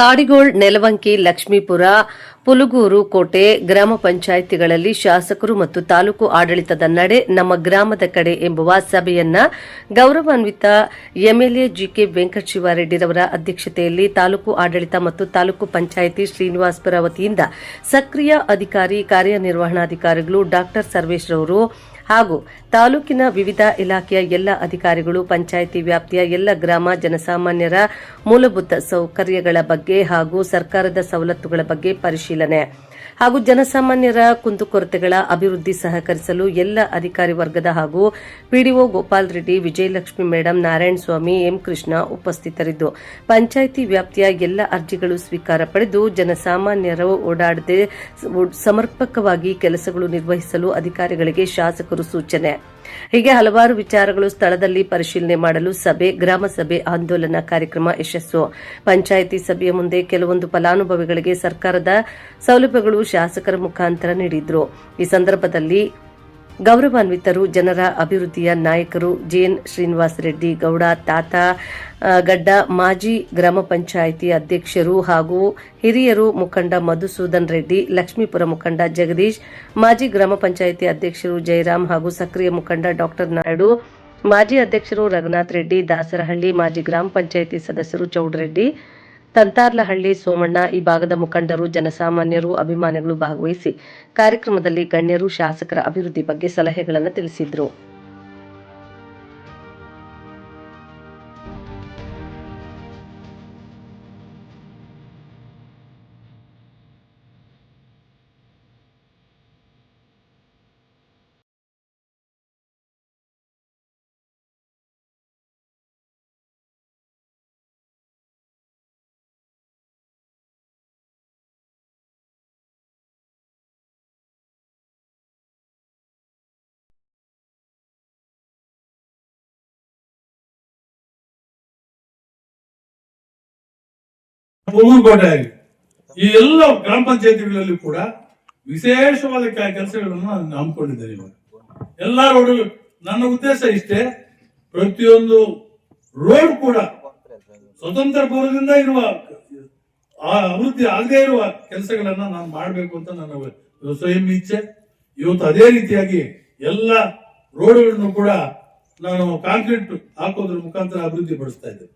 ಸಾಡಿಗೋಳ್, ನೆಲವಂಕಿ, ಲಕ್ಷ್ಮೀಪುರ, ಪುಲುಗೂರು, ಕೋಟೆ ಗ್ರಾಮ ಪಂಚಾಯಿತಿಗಳಲ್ಲಿ ಶಾಸಕರು ಮತ್ತು ತಾಲೂಕು ಆಡಳಿತದ ನಡೆ ನಮ್ಮ ಗ್ರಾಮದ ಕಡೆ ಎಂಬುವ ಸಭೆಯನ್ನ ಗೌರವಾನ್ವಿತ ಎಂಎಲ್ಎ ಜಿಕೆ ವೆಂಕಟಶಿವಾರೆಡ್ಡಿರವರ ಅಧ್ಯಕ್ಷತೆಯಲ್ಲಿ ತಾಲೂಕು ಆಡಳಿತ ಮತ್ತು ತಾಲೂಕು ಪಂಚಾಯಿತಿ ಶ್ರೀನಿವಾಸಪುರ ವತಿಯಿಂದ ಸಕ್ರಿಯ ಅಧಿಕಾರಿ ಕಾರ್ಯನಿರ್ವಹಣಾಧಿಕಾರಿಗಳು ಡಾ ಸರ್ವೇಶ್ರವರು ಹಾಗೂ ತಾಲೂಕಿನ ವಿವಿಧ ಇಲಾಖೆಯ ಎಲ್ಲ ಅಧಿಕಾರಿಗಳು ಪಂಚಾಯಿತಿ ವ್ಯಾಪ್ತಿಯ ಎಲ್ಲ ಗ್ರಾಮ ಜನಸಾಮಾನ್ಯರ ಮೂಲಭೂತ ಸೌಕರ್ಯಗಳ ಬಗ್ಗೆ ಹಾಗೂ ಸರ್ಕಾರದ ಸವಲತ್ತುಗಳ ಬಗ್ಗೆ ಪರಿಶೀಲನೆ ಹಾಗೂ ಜನಸಾಮಾನ್ಯರ ಕುಂದುಕೊರತೆಗಳ ಅಭಿವೃದ್ಧಿ ಸಹಕರಿಸಲು ಎಲ್ಲ ಅಧಿಕಾರಿ ವರ್ಗದ ಹಾಗೂ PDO Gopal Reddy, Vijayalakshmi madam, Narayanaswamy, M Krishna ಉಪಸ್ಥಿತರಿದ್ದು ಪಂಚಾಯಿತಿ ವ್ಯಾಪ್ತಿಯ ಎಲ್ಲ ಅರ್ಜಿಗಳು ಸ್ವೀಕಾರ ಪಡೆದು ಜನಸಾಮಾನ್ಯರು ಓಡಾಡದೆ ಸಮರ್ಪಕವಾಗಿ ಕೆಲಸಗಳು ನಿರ್ವಹಿಸಲು ಅಧಿಕಾರಿಗಳಿಗೆ ಶಾಸಕರು ಸೂಚನೆ. ಹೀಗೆ ಹಲವಾರು ವಿಚಾರಗಳು ಸ್ಥಳದಲ್ಲಿ ಪರಿಶೀಲನೆ ಮಾಡಲು ಸಭೆ, ಗ್ರಾಮ ಸಭೆ, ಆಂದೋಲನ ಕಾರ್ಯಕ್ರಮ ಯಶಸ್ಸು. ಪಂಚಾಯಿತಿ ಸಭೆಯ ಮುಂದೆ ಕೆಲವೊಂದು ಫಲಾನುಭವಿಗಳಿಗೆ ಸರ್ಕಾರದ ಸೌಲಭ್ಯಗಳು ಶಾಸಕರ ಮುಖಾಂತರ ನೀಡಿದ್ರು. ಈ ಸಂದರ್ಭದಲ್ಲಿ ಗೌರವಾನ್ವಿತರು, ಜನರ ಅಭಿವೃದ್ಧಿಯ ನಾಯಕರು ಜೆಎನ್ ಶ್ರೀನಿವಾಸ ರೆಡ್ಡಿ ಗೌಡ, ತಾತ ಗಡ್ಡ, ಮಾಜಿ ಗ್ರಾಮ ಪಂಚಾಯಿತಿ ಅಧ್ಯಕ್ಷರು ಹಾಗೂ ಹಿರಿಯರು ಮುಖಂಡ ಮಧುಸೂದನ್ ರೆಡ್ಡಿ, ಲಕ್ಷ್ಮೀಪುರ ಮುಖಂಡ ಜಗದೀಶ್, ಮಾಜಿ ಗ್ರಾಮ ಪಂಚಾಯಿತಿ ಅಧ್ಯಕ್ಷರು ಜಯರಾಮ್ ಹಾಗೂ ಸಕ್ರಿಯ ಮುಖಂಡ ಡಾ ನಾಯ್ಡು, ಮಾಜಿ ಅಧ್ಯಕ್ಷರು ರಘುನಾಥ್ ರೆಡ್ಡಿ, ದಾಸರಹಳ್ಳಿ, ಮಾಜಿ ಗ್ರಾಮ ಪಂಚಾಯಿತಿ ಸದಸ್ಯರು ಚೌಡರೆಡ್ಡಿ, ತಂತಾರ್ಲಹಳ್ಳಿ ಸೋಮಣ್ಣ, ಈ ಭಾಗದ ಮುಖಂಡರು, ಜನಸಾಮಾನ್ಯರು, ಅಭಿಮಾನಿಗಳು ಭಾಗವಹಿಸಿ ಕಾರ್ಯಕ್ರಮದಲ್ಲಿ ಗಣ್ಯರು ಶಾಸಕರ ಅಭಿವೃದ್ಧಿ ಬಗ್ಗೆ ಸಲಹೆಗಳನ್ನು ತಿಳಿಸಿದರು. ಕೋಟೆ ಆಗಿ ಈ ಎಲ್ಲ ಗ್ರಾಮ ಪಂಚಾಯತಿಗಳಲ್ಲಿ ಕೂಡ ವಿಶೇಷವಾದ ಕೆಲಸಗಳನ್ನು ನಾನು ಹಮ್ಮಿಕೊಂಡಿದ್ದೇನೆ. ಇವಾಗ ಎಲ್ಲಾ ರೋಡ್, ನನ್ನ ಉದ್ದೇಶ ಇಷ್ಟೇ, ಪ್ರತಿಯೊಂದು ರೋಡ್ ಕೂಡ ಸ್ವತಂತ್ರ ಪೂರ್ವದಿಂದ ಇರುವ ಅಭಿವೃದ್ಧಿ ಆಗದೇ ಇರುವ ಕೆಲಸಗಳನ್ನ ನಾನು ಮಾಡಬೇಕು ಅಂತ ನನ್ನ ಸ್ವಯಂ ಇಚ್ಛೆ. ಇವತ್ತು ಅದೇ ರೀತಿಯಾಗಿ ಎಲ್ಲ ರೋಡ್ಗಳನ್ನು ಕೂಡ ನಾನು ಕಾಂಕ್ರೀಟ್ ಹಾಕೋದ್ರ ಮುಖಾಂತರ ಅಭಿವೃದ್ಧಿ ಪಡಿಸ್ತಾ ಇದ್ದೇನೆ,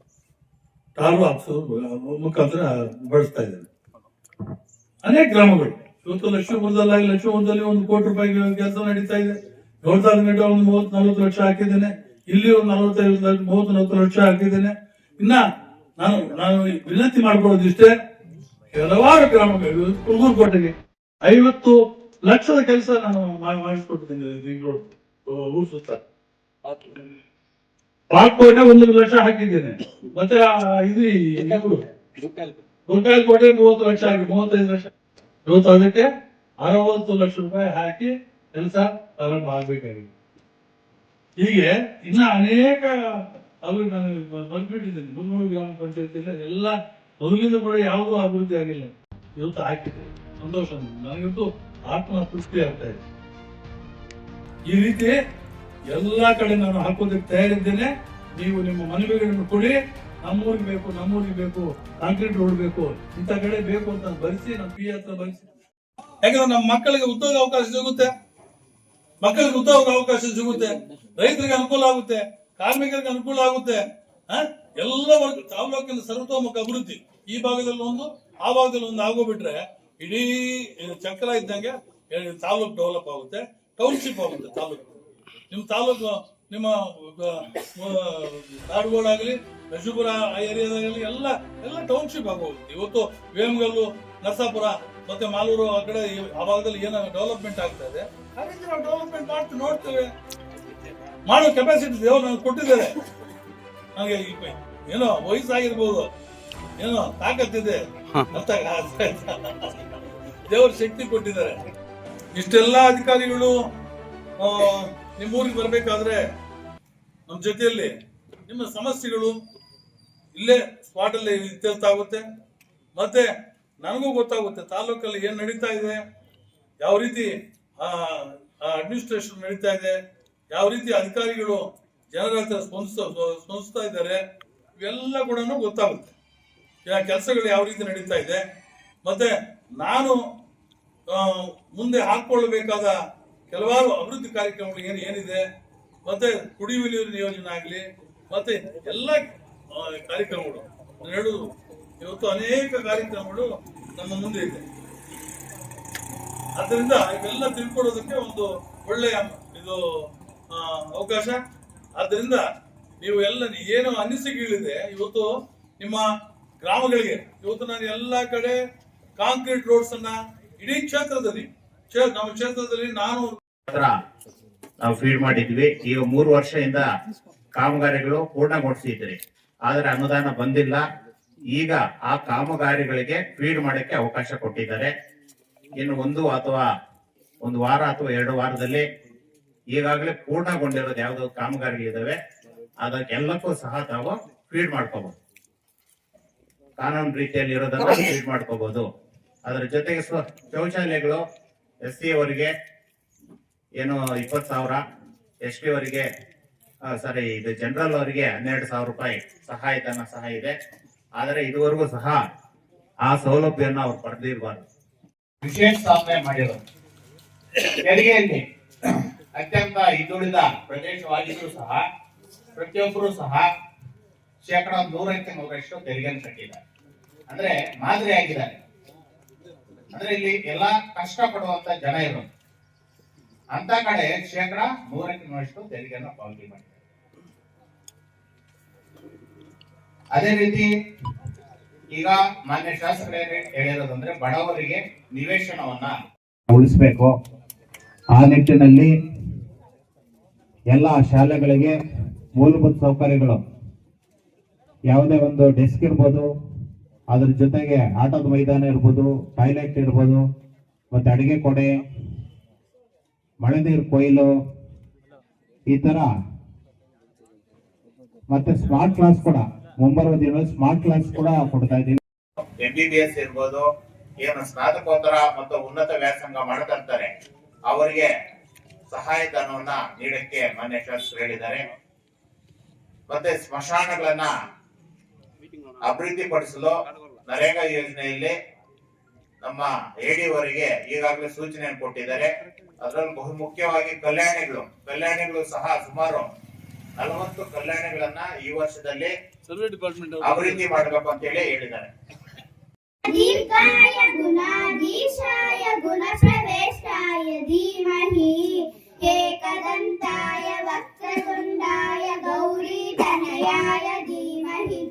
ಟಾರು ಹಾಕ್ಸೋದ್ರ ಮುಖಾಂತರ ಬಳಸ್ತಾ ಇದ್ದೇನೆ. ಅನೇಕ ಗ್ರಾಮಗಳು ಇವತ್ತು ಲಕ್ಷ್ಮೀಪುರದಲ್ಲಿ 1 ಕೋಟಿ ರೂಪಾಯಿ ಕೆಲಸ ನಡೀತಾ ಇದೆ. 7 ಒಂದು 30-40 ಲಕ್ಷ ಹಾಕಿದ್ದೇನೆ. ಇಲ್ಲಿ ಒಂದು 45-30-40 ಲಕ್ಷ ಹಾಕಿದ್ದೇನೆ. ಇನ್ನ ನಾನು ವಿನಂತಿ ಮಾಡ್ಕೊಳ್ಳೋದು ಇಷ್ಟೇ, ಕೆಲವಾರು ಗ್ರಾಮಗಳು ಕೋಟೆಗೆ 50 ಲಕ್ಷದ ಕೆಲಸ ನಾನು ಮಾಡಿಸ್ಕೊಟ್ಟಿದ್ದೇನೆ. ಊರು ಸುತ್ತ ಪಾಲ್ಕೋಟೆ 1 ಲಕ್ಷ ಹಾಕಿದ್ದೇನೆ. ಮತ್ತೆ ಗುಂಟಾಲ್ ಕೋಟೆ 30 ಲಕ್ಷ ಹಾಕಿ 35 ಲಕ್ಷ. ಇವತ್ತು ಅದಕ್ಕೆ 60 ಲಕ್ಷ ರೂಪಾಯಿ ಹಾಕಿ ಕೆಲಸ ಪ್ರಾರಂಭ ಆಗ್ಬೇಕಾಗಿದೆ. ಹೀಗೆ ಇನ್ನ ಅನೇಕ ಅವರು ನಾನು ಬಂದ್ಬಿಟ್ಟಿದ್ದೇನೆ. 300 ಗ್ರಾಮ ಪಂಚಾಯತಿಯಲ್ಲಿ ಎಲ್ಲ ಮೊದಲಿಂದ ಕೂಡ ಯಾವುದೂ ಅಭಿವೃದ್ಧಿ ಆಗಿಲ್ಲ. ಇವತ್ತು ಹಾಕಿದೆ, ಸಂತೋಷ. ನನಗಿವತ್ತು ಆತ್ಮ ತೃಪ್ತಿ ಆಗ್ತಾ ಇದೆ. ಈ ರೀತಿ ಎಲ್ಲಾ ಕಡೆ ನಾನು ಹಾಕೋದಕ್ಕೆ ತಯಾರಿದ್ದೇನೆ. ನೀವು ನಿಮ್ಮ ಮನವಿಗಳನ್ನು ಕೊಡಿ. ನಮ್ಮೂರಿಗೆ ಬೇಕು ಕಾಂಕ್ರೀಟ್ ರೋಡ್ ಬೇಕು, ಇಂಥ ಕಡೆ ಬೇಕು ಅಂತ ಬರೆಸಿ ನಮ್ಮ ಪಿ ಹತ್ರ ಬರೆಸಿ. ಯಾಕಂದ್ರೆ ನಮ್ಮ ಮಕ್ಕಳಿಗೆ ಉದ್ಯೋಗ ಅವಕಾಶ ಸಿಗುತ್ತೆ, ರೈತರಿಗೆ ಅನುಕೂಲ ಆಗುತ್ತೆ, ಕಾರ್ಮಿಕರಿಗೆ ಅನುಕೂಲ ಆಗುತ್ತೆ. ಎಲ್ಲ ವರ್ಗ ತಾಲೂಕಿನ ಸರ್ವತೋಮುಖ ಅಭಿವೃದ್ಧಿ ಈ ಭಾಗದಲ್ಲಿ ಒಂದು, ಆ ಭಾಗದಲ್ಲಿ ಒಂದು ಆಗೋಗ್ಬಿಟ್ರೆ ಇಡೀ ಚಕ್ರ ಇದ್ದಂಗೆ ತಾಲೂಕು ಡೆವಲಪ್ ಆಗುತ್ತೆ, ಟೌನ್ಶಿಪ್ ಆಗುತ್ತೆ. ತಾಲೂಕು ನಿಮ್ಮ ಕಾಡುಗೋಳಾಗ್ಲಿ, ಲಕ್ಷ್ಮೀಪುರ ಏರಿಯಾದಾಗಲಿ ಎಲ್ಲ ಟೌನ್ಶಿಪ್ ಆಗೋಗುತ್ತೆ. ಇವತ್ತು ವೇಮಗಲ್ಲು, ನರಸಾಪುರ ಮತ್ತೆ ಮಾಲೂರು ಆ ಕಡೆ ಆ ಭಾಗದಲ್ಲಿ ಏನೋ ಡೆವಲಪ್ಮೆಂಟ್ ಆಗ್ತಾ ಇದೆ. ಹಾಗಾಗಿ ನಾವು ಡೆವಲಪ್ಮೆಂಟ್ ಮಾಡ್ತೀವಿ, ನೋಡ್ತೇವೆ. ಮಾಡೋ ಕೆಪಾಸಿಟಿ ದೇವರು ನನಗೆ ಕೊಟ್ಟಿದ್ದಾರೆ. ನನಗೆ ಏನೋ ವಯಸ್ಸಾಗಿರ್ಬೋದು, ಏನೋ ತಾಕತ್ತಿದೆ ಅಂತ ದೇವ್ರ ಶಕ್ತಿ ಕೊಟ್ಟಿದ್ದಾರೆ. ಇಷ್ಟೆಲ್ಲಾ ಅಧಿಕಾರಿಗಳು ನಿಮ್ಮೂರಿಗೆ ಬರ್ಬೇಕಾದ್ರೆ ನಮ್ಮ ಜೊತೆಯಲ್ಲಿ ನಿಮ್ಮ ಸಮಸ್ಯೆಗಳು ಇಲ್ಲೇ ಸ್ಪಾಟ್ ಅಲ್ಲಿ ಇತ್ಯರ್ಥ ಆಗುತ್ತೆ. ಮತ್ತೆ ನನಗೂ ಗೊತ್ತಾಗುತ್ತೆ ತಾಲೂಕಲ್ಲಿ ಏನ್ ನಡೀತಾ ಇದೆ, ಯಾವ ರೀತಿ ಅಡ್ಮಿನಿಸ್ಟ್ರೇಷನ್ ನಡೀತಾ ಇದೆ, ಯಾವ ರೀತಿ ಅಧಿಕಾರಿಗಳು ಜನರ ಹತ್ರ ಸ್ಪಂದಿಸ್ತಾ ಇದ್ದಾರೆ, ಇವೆಲ್ಲ ಕೂಡ ಗೊತ್ತಾಗುತ್ತೆ. ಕೆಲಸಗಳು ಯಾವ ರೀತಿ ನಡೀತಾ ಇದೆ, ಮತ್ತೆ ನಾನು ಮುಂದೆ ಹಾಕೊಳ್ಳಬೇಕಾದ ಕೆಲವಾರು ಅಭಿವೃದ್ಧಿ ಕಾರ್ಯಕ್ರಮಗಳು ಏನಿದೆ, ಮತ್ತೆ ಕುಡಿಯುವ ನೀರಿನ ಯೋಜನೆ ಆಗಲಿ, ಮತ್ತೆ ಎಲ್ಲ ಕಾರ್ಯಕ್ರಮಗಳು ಹೇಳುದು ಇವತ್ತು ಅನೇಕ ಕಾರ್ಯಕ್ರಮಗಳು ನಮ್ಮ ಮುಂದೆ ಇದೆ. ಆದ್ದರಿಂದ ಇವೆಲ್ಲ ತಿಳ್ಕೊಳ್ಳೋದಕ್ಕೆ ಒಂದು ಒಳ್ಳೆಯ ಇದು ಅವಕಾಶ. ಆದ್ದರಿಂದ ನೀವು ಎಲ್ಲ ಏನು ಅನಿಸಿಕೆಗಳಿದೆ ಇವತ್ತು ನಿಮ್ಮ ಗ್ರಾಮಗಳಿಗೆ, ಇವತ್ತು ನಾನು ಎಲ್ಲ ಕಡೆ ಕಾಂಕ್ರೀಟ್ ರೋಡ್ಸ್ ಅನ್ನ ಇಡೀ ಕ್ಷೇತ್ರದಲ್ಲಿ ನಮ್ಮ ಕ್ಷೇತ್ರದಲ್ಲಿ ನಾವು ಫೀಡ್ ಮಾಡಿದ್ವಿ. ಈಗ 3 ವರ್ಷದಿಂದ ಕಾಮಗಾರಿಗಳು ಪೂರ್ಣಗೊಳಿಸಿದ್ರಿ, ಆದ್ರೆ ಅನುದಾನ ಬಂದಿಲ್ಲ. ಈಗ ಆ ಕಾಮಗಾರಿಗಳಿಗೆ ಫೀಡ್ ಮಾಡಕ್ಕೆ ಅವಕಾಶ ಕೊಟ್ಟಿದ್ದಾರೆ. ಇನ್ನು ಒಂದು ವಾರ ಅಥವಾ 2 ವಾರದಲ್ಲಿ ಈಗಾಗಲೇ ಪೂರ್ಣಗೊಂಡಿರೋದು ಯಾವ್ದು ಕಾಮಗಾರಿಗಳಿದಾವೆ ಅದಕ್ಕೆಲ್ಲಕ್ಕೂ ಸಹ ತಾವು ಫೀಡ್ ಮಾಡ್ಕೋಬಹುದು. ಕಾನೂನು ರೀತಿಯಲ್ಲಿ ಇರೋದನ್ನ ಫೀಡ್ ಮಾಡ್ಕೋಬಹುದು. ಅದರ ಜೊತೆಗೆ ಶೌಚಾಲಯಗಳು SC ಅವರಿಗೆ ಏನು 20,000, ST ಅವರಿಗೆ ಇದು ಜನರಲ್ ಅವರಿಗೆ 12,000 ರೂಪಾಯಿ ಸಹಾಯಧನ ಸಹ ಇದೆ. ಆದರೆ ಇದುವರೆಗೂ ಸಹ ಆ ಸೌಲಭ್ಯವನ್ನು ಅವ್ರು ಪಡೆದಿರಬಾರ್ದು. ವಿಶೇಷ ಸಾಧನೆ ಮಾಡಿರೋದು ತೆರಿಗೆಯಲ್ಲಿ ಅತ್ಯಂತ ಹಿಂದುಳಿದ ಪ್ರದೇಶವಾಗಿದ್ರೂ ಸಹ ಪ್ರತಿಯೊಬ್ಬರು ಸಹ 100% ತೆರಿಗೆಯನ್ನು ಕಟ್ಟಿದ್ದಾರೆ. ಅಂದ್ರೆ ಮಾದರಿ ಆಗಿದ್ದಾರೆ. ಅಂದ್ರೆ ಇಲ್ಲಿ ಎಲ್ಲಾ ಕಷ್ಟ ಪಡುವಂತ ಜನ ಇರೋದು ಅಂತ ಕಡೆ 100% ತೆರಿಗೆಯನ್ನು ಪಾವತಿ ಮಾಡಿದ್ದಾರೆ. ಅದೇ ರೀತಿ ಈಗ ಮಾನ್ಯ ಶಾಸಕರೇ ಹೇಳಿರೋದಂದ್ರೆ ಬಡವರಿಗೆ ನಿವೇಶನವನ್ನ ಉಳಿಸಬೇಕು. ಆ ನಿಟ್ಟಿನಲ್ಲಿ ಎಲ್ಲ ಶಾಲೆಗಳಿಗೆ ಮೂಲಭೂತ ಸೌಕರ್ಯಗಳು, ಯಾವುದೇ ಒಂದು ಡೆಸ್ಕ್ ಇರ್ಬೋದು, ಅದ್ರ ಜೊತೆಗೆ ಆಟದ ಮೈದಾನ ಇರ್ಬೋದು, ಟಾಯ್ಲೆಟ್ ಇರ್ಬೋದು, ಮತ್ತೆ ಅಡಿಗೆ ಕೊಡೆ, ಮಳೆ ನೀರು ಕೊಯ್ಲು, ಈ ತರ ಮತ್ತೆ ಸ್ಮಾರ್ಟ್ ಕ್ಲಾಸ್ ಕೂಡ ಮುಂಬರುವ ದಿನಗಳಲ್ಲಿ ಸ್ಮಾರ್ಟ್ ಕ್ಲಾಸ್ ಕೂಡ ಕೊಡ್ತಾ ಇದ್ದೀವಿ. MBBS ಇರ್ಬೋದು, ಏನು ಸ್ನಾತಕೋತ್ತರ ಮತ್ತು ಉನ್ನತ ವ್ಯಾಸಂಗ ಮಾಡ್ತಾರೆ ಅವರಿಗೆ ಸಹಾಯಧನವನ್ನ ನೀಡಕ್ಕೆ ಮಾನ್ಯ ಶಾಸಕರು ಹೇಳಿದ್ದಾರೆ. ಮತ್ತೆ ಸ್ಮಶಾನಗಳನ್ನ ಅಭಿವೃದ್ಧಿ ಪಡಿಸಲು ನರೇಗಾ ಯೋಜನೆಯಲ್ಲಿ ನಮ್ಮ AD ಅವರಿಗೆ ಈಗಾಗಲೇ ಸೂಚನೆಯನ್ನು ಕೊಟ್ಟಿದ್ದಾರೆ. ಅದರಲ್ಲಿ ಬಹು ಮುಖ್ಯವಾಗಿ ಕಲ್ಯಾಣಿಗಳು ಸಹ ಸುಮಾರು 40 ಕಲ್ಯಾಣಿಗಳನ್ನ ಈ ವರ್ಷದಲ್ಲಿ ಅಭಿವೃದ್ಧಿ ಮಾಡಬೇಕು ಅಂತ ಹೇಳಿ ಹೇಳಿದ್ದಾರೆ. दीर्घाय गुणाधीशाय गुणप्रवेशाय धीमहि एकदन्ताय वक्रतुण्डाय गौरीतनयाय धीमहि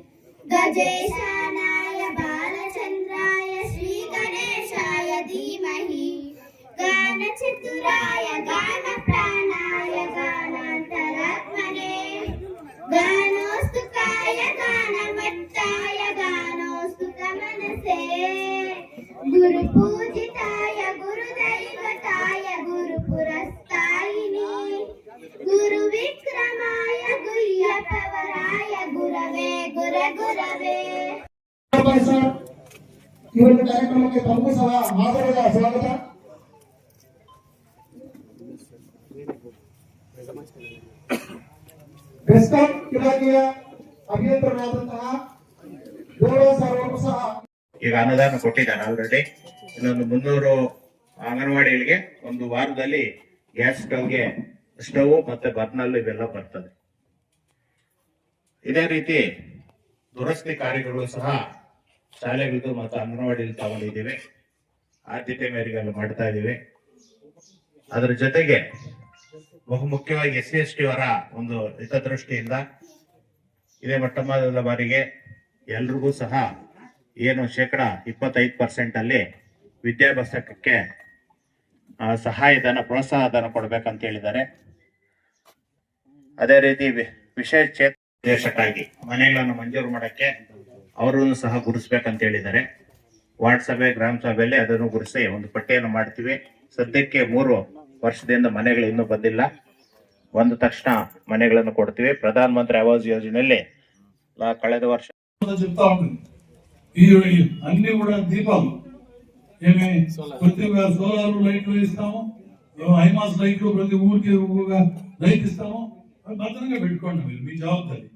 गजेशानाय बालचन्द्राय श्रीगणेशाय धीमहि गानचतुराय गानप्राणाय गानान्तरात्मने गानोस्तुकाय गानमट्टाय गानोस्तु मनसे गुरुपूजिताय गुरुदैवताय गुरुपुरस्तायिने गुरुविक्रमाय गुह्यप्रवराय गुरवे गुरवे ಇವತ್ತು ಕಾರ್ಯಕ್ರಮಕ್ಕೆ ತಮಗೂ ಸಹ ಆದರದ ಸ್ವಾಗತ. ಬೆಸ್ಕಾಂ ಇಲಾಖೆಯ ಅಭಿಯಂತರರಾದಂತಹ ಈಗ ಅನುದಾನ ಕೊಟ್ಟಿದ್ದಾರೆ ಆಲ್ರೆಡಿ. ಇನ್ನೊಂದು 300 ಅಂಗನವಾಡಿಗಳಿಗೆ ಒಂದು ವಾರದಲ್ಲಿ ಗ್ಯಾಸ್ ಸ್ಟವ್ ಮತ್ತೆ ಬರ್ನಲ್ ಇವೆಲ್ಲ ಬರ್ತದೆ. ಇದೇ ರೀತಿ ದುರಸ್ತಿ ಕಾರ್ಯಗಳು ಸಹ ಶಾಲೆಗಳದ್ದು ಮತ್ತು ಅಂಗನವಾಡಿಯಲ್ಲಿ ತಗೊಂಡಿದ್ದೀವಿ. ಆದ್ಯತೆ ಮೇರೆಗೆ ಅಲ್ಲಿ ಮಾಡ್ತಾ ಇದ್ದೀವಿ. ಅದರ ಜೊತೆಗೆ ಬಹು ಮುಖ್ಯವಾಗಿ SC ST ಅವರ ಒಂದು ಹಿತದೃಷ್ಟಿಯಿಂದ ಇದೇ ಮೊಟ್ಟಮೊದಲ ಬಾರಿಗೆ ಎಲ್ರಿಗೂ ಸಹ ಏನು 25% ಅಲ್ಲಿ ವಿದ್ಯಾಭ್ಯಾಸಕ್ಕೆ ಸಹಾಯಧನ ಪ್ರೋತ್ಸಾಹಧನ ಕೊಡ್ಬೇಕಂತ ಹೇಳಿದ್ದಾರೆ. ಅದೇ ರೀತಿ ವಿಶೇಷ ಚೇತನಕ್ಕಾಗಿ ಮನೆಗಳನ್ನು ಮಂಜೂರು ಮಾಡಕ್ಕೆ ಅವರನ್ನು ಸಹ ಗುರುಸ್ಬೇಕಂತ ಹೇಳಿದ್ದಾರೆ. ವಾರ್ಡ್ ಸಭೆ ಗ್ರಾಮ ಸಭೆಯಲ್ಲಿ ಅದನ್ನು ಗುರುಸಿ ಒಂದು ಪಟ್ಟಿಯನ್ನು ಮಾಡ್ತೀವಿ. ಸದ್ಯಕ್ಕೆ 3 ವರ್ಷದಿಂದ ಮನೆಗಳು ಇನ್ನೂ ಬಂದಿಲ್ಲ. ಬಂದ ತಕ್ಷಣ ಮನೆಗಳನ್ನು ಕೊಡ್ತೀವಿ. ಪ್ರಧಾನ ಮಂತ್ರಿ ಆವಾಸ್ ಯೋಜನೆಯಲ್ಲಿ కಳೆದ ವರ್ಷ చెప్తా ఉంటుంది. ఈ అన్ని కూడా దీపాలు ఏమి కొద్దిగా సోలార్ లైట్లు ఇస్తాము, హైమాస్ లైట్లు ప్రతి ఊరికి లైట్ ఇస్తాము. భద్రంగా పెట్టుకోండి, మీరు మీ జవాబారి.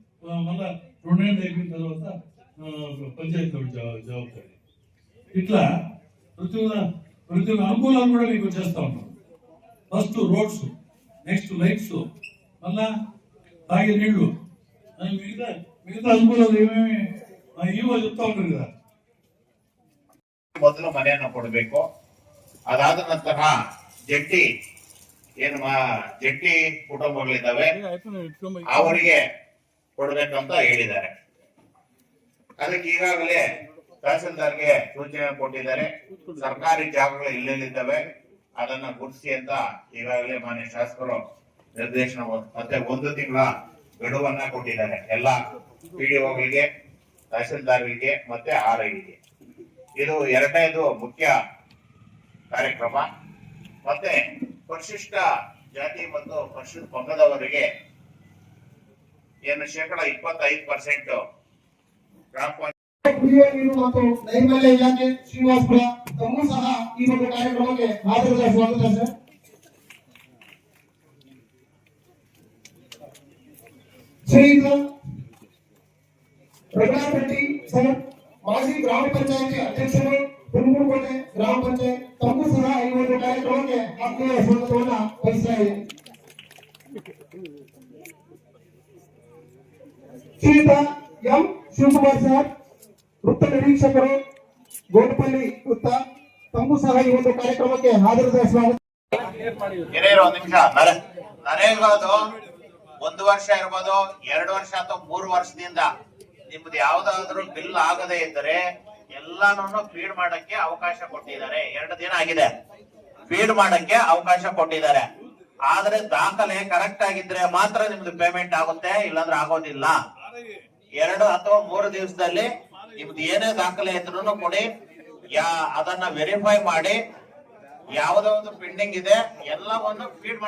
మళ్ళా 2 ఏళ్ళు అయిపోయిన తర్వాత పంచాయతీ జవాబుదారి. ఇట్లా ప్రతి అనుకూలాలు కూడా మీకు చేస్తా ఉంటాం. ఫస్ట్ రోడ్స్, నెక్స్ట్ లైట్స్, మళ్ళా తాగే నీళ్లు, మిగతా అనుకూలాలు ఏమేమి ఈవో చెప్తా ఉంటారు కదా. ಮೊದಲು ಮನೆಯನ್ನ ಕೊಡಬೇಕು. ಅದಾದ ನಂತರ ಜಂಟಿ ಜಂಟಿ ಕುಟುಂಬಗಳಿದ್ದಾವೆ ಅವರಿಗೆ ಕೊಡ್ಬೇಕಂತ ಹೇಳಿದ್ದಾರೆ. ಅದಕ್ಕೆ ಈಗಾಗಲೇ ತಹಸೀಲ್ದಾರ್ಗೆ ಸೂಚನೆ ಕೊಟ್ಟಿದ್ದಾರೆ. ಸರ್ಕಾರಿ ಜಾಗಗಳು ಇಲ್ಲೆಲ್ಲಿದ್ದಾವೆ ಅದನ್ನ ಗುರುತಿಸಿ ಅಂತ ಈಗಾಗಲೇ ಮಾನ್ಯ ಶಾಸಕರು ನಿರ್ದೇಶನ ಮತ್ತೆ 1 ತಿಂಗಳ ಗಡುವನ್ನ ಕೊಟ್ಟಿದ್ದಾರೆ ಎಲ್ಲಾ ಪಿಡಿಒಗಳಿಗೆ, ತಹಸೀಲ್ದಾರ್ಗಳಿಗೆ ಮತ್ತೆ ಆರ್ಐಗೆ. ಇದು ಎರಡನೇದು ಮುಖ್ಯ ಕಾರ್ಯಕ್ರಮ. ಮತ್ತೆ ಪರಿಶಿಷ್ಟ ಜಾತಿ ಮತ್ತು ಪರಿಶಿಷ್ಟ ಪಂಗಡದವರಿಗೆ ಏನು 25% ಗ್ರಾಮ ಪಂಚಾಯತ್ ಕುಡಿಯುವ ನೀರು ಮತ್ತು ನೈರ್ಮಲ್ಯ ಇಲಾಖೆ ಶ್ರೀನಿವಾಸಪುರ ತಮ್ಮೂ ಸಹ ಈ ಒಂದು ಕಾರ್ಯಕ್ರಮಕ್ಕೆ ಆಧಾರದ ಸ್ವಾಗತ ಸರ್. ಶ್ರೀಯುತ ರಘುನಾಥರೆಡ್ಡಿ ಸರ್, ಮಾಜಿ ಗ್ರಾಮ ಪಂಚಾಯತಿ ಅಧ್ಯಕ್ಷರು, ಹುಣಗುರಕೋಟೆ ಗ್ರಾಮ ಪಂಚಾಯತ್, ತಮ್ಮೂ ಸಹ ಈ ಒಂದು ಕಾರ್ಯಕ್ರಮಕ್ಕೆ ಆತ್ಮೀಯ ಸ್ವಾಗತವನ್ನ ವಹಿಸ್ತಾ ಇದೆ. ಶ್ರೀಯುತ ಎಂ ಶಿವಕುಮಾರ್ ಸರ್, ವೃತ್ತ ನಿರೀಕ್ಷಕರು, ಗೋಟಪಲ್ಲಿ ವೃತ್ತ, ತಮ್ಮೂ ಸಹ ಈ ಒಂದು ಕಾರ್ಯಕ್ರಮಕ್ಕೆ ಆಧಾರದ ಸ್ವಾಗತ. ಹಿರಿಯರು 1 ನಿಮಿಷ. ನರೇಗಾದು 1 ವರ್ಷ ಇರ್ಬೋದು, 2 ವರ್ಷ ಅಥವಾ 3 ವರ್ಷದಿಂದ ನಿಮ್ದು ಯಾವ್ದಾದ್ರು ಬಿಲ್ ಆಗದೆ ಇದ್ದರೆ ಎಲ್ಲಾನು ಫೀಡ್ ಮಾಡಕ್ಕೆ ಅವಕಾಶ ಕೊಟ್ಟಿದ್ದಾರೆ. 2 ದಿನ ಆಗಿದೆ ಫೀಡ್ ಮಾಡಕ್ಕೆ ಅವಕಾಶ ಕೊಟ್ಟಿದ್ದಾರೆ. ಆದ್ರೆ ದಾಖಲೆ ಕರೆಕ್ಟ್ ಆಗಿದ್ರೆ ಮಾತ್ರ ನಿಮ್ದು ಪೇಮೆಂಟ್ ಆಗುತ್ತೆ, ಇಲ್ಲಾಂದ್ರೆ ಆಗೋದಿಲ್ಲ. 2 ಅಥವಾ 3 ದಿವಸದಲ್ಲಿ ನಿಮ್ದು ಏನೇ ದಾಖಲೆ ಇದ್ರೂ ಕೊಡಿ, ಅದನ್ನ ವೆರಿಫೈ ಮಾಡಿ ಯಾವ್ದೋ ಒಂದು ಪೆಂಡಿಂಗ್ ಇದೆ ಎಲ್ಲವನ್ನು ಫೀಡ್ ಮಾಡಿ